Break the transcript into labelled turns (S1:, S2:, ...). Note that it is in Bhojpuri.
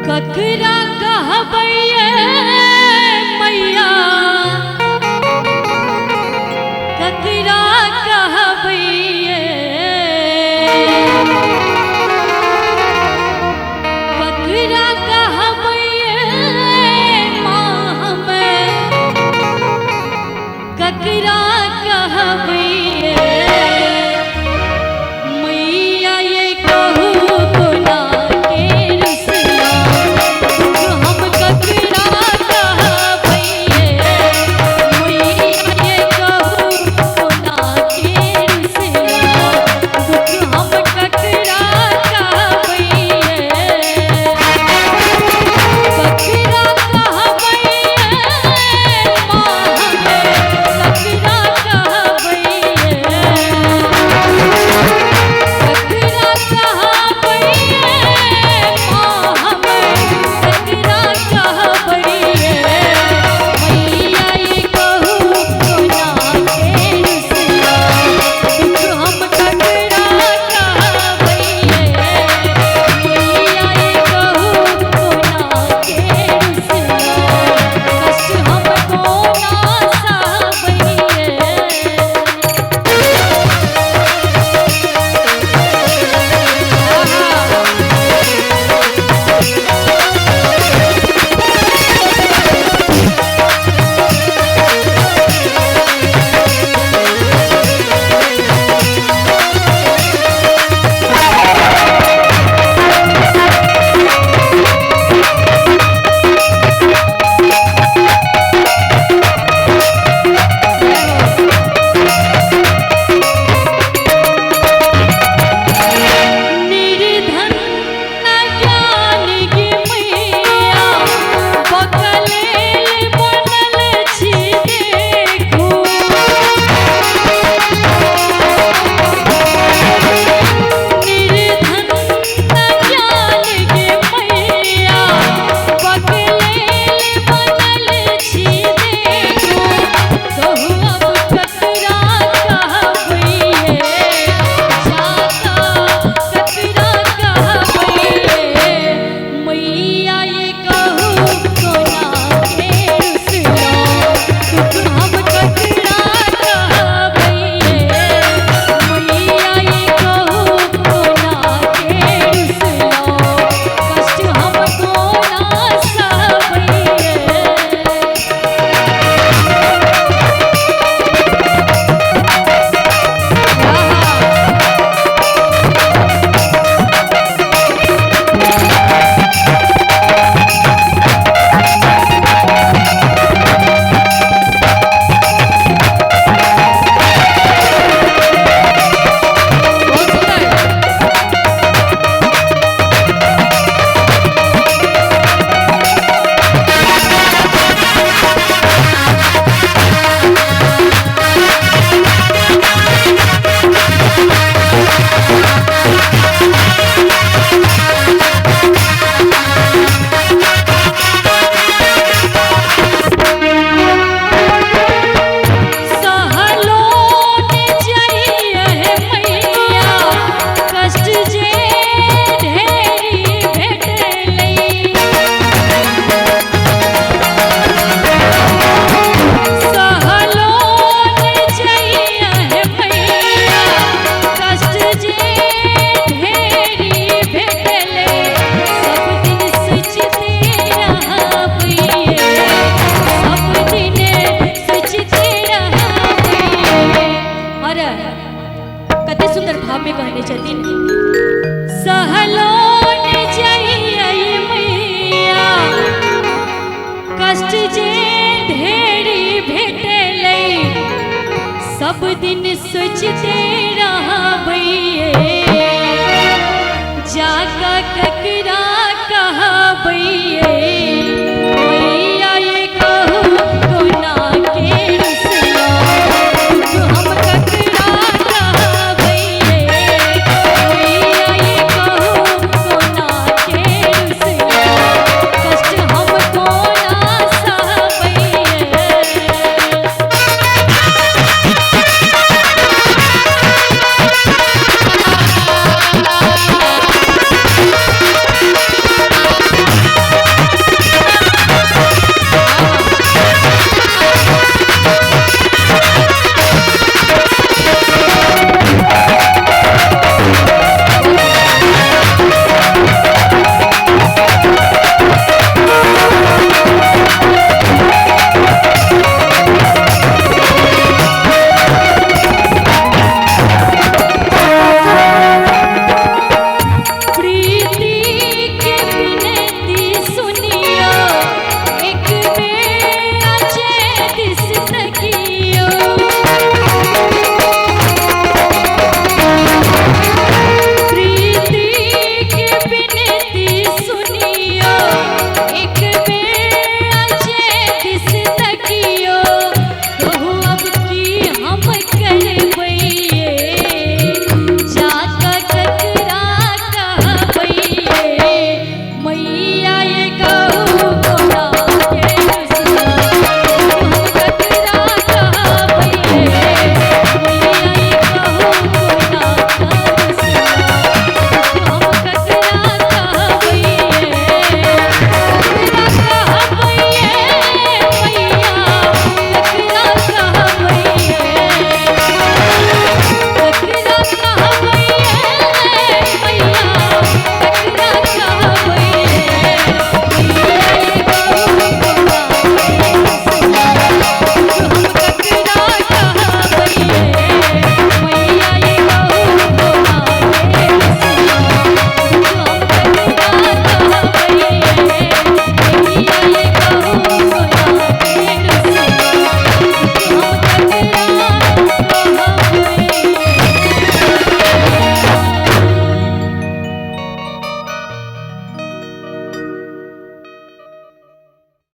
S1: ककरा कहबै ये मैया, ककरा कहबै ये, ककरा कहबै ये माँ हमें, ककरा कहबै ये मैया, ये कहू कोना के रुसला दुख हम ककरा कहबै ये मैया, ये कहू कोना के रुसला दुख हम ककरा कहबै ये ककरा कहबै ये माँ हमें, ककरा कहबै ये ककरा कहबै ये माँ हमें, ककरा कहबै ये मैया, ये कहू कोना के रुसला दुख हम ककरा कहबै ये मैया, ये कहू कोना के रुसला कष्ट हम कोना सहबै निर्धन न ज्ञान गे मैया, बकलेल बनल छी देखू निर्धन न ज्ञान गे मैया, बकलेल बनल छी देखू कहू अब ककरा कहबै ये जाका ककरा कहबै ये मैया, ये कहू कोना के रुसला दुख हम ककरा कहबै ये मैया, ये कहू कोना के रुसला कष्ट हम कोना सहबै ये सहलो ने जइए मैया, कष्ट जे ढेरी भेटलै सहलो ने जइए मैया, कष्ट जे ढेरी भेटलै सब दिन सोचते रहबै ये सब दिन सोचते रहबै ये अरे कते सुंदर भाव में कहने छथिन सहलो ने जइए मैया, कष्ट जे ढेरी भेटलै सब दिन सोचते रहबै ये जाका ककरा कहबै ये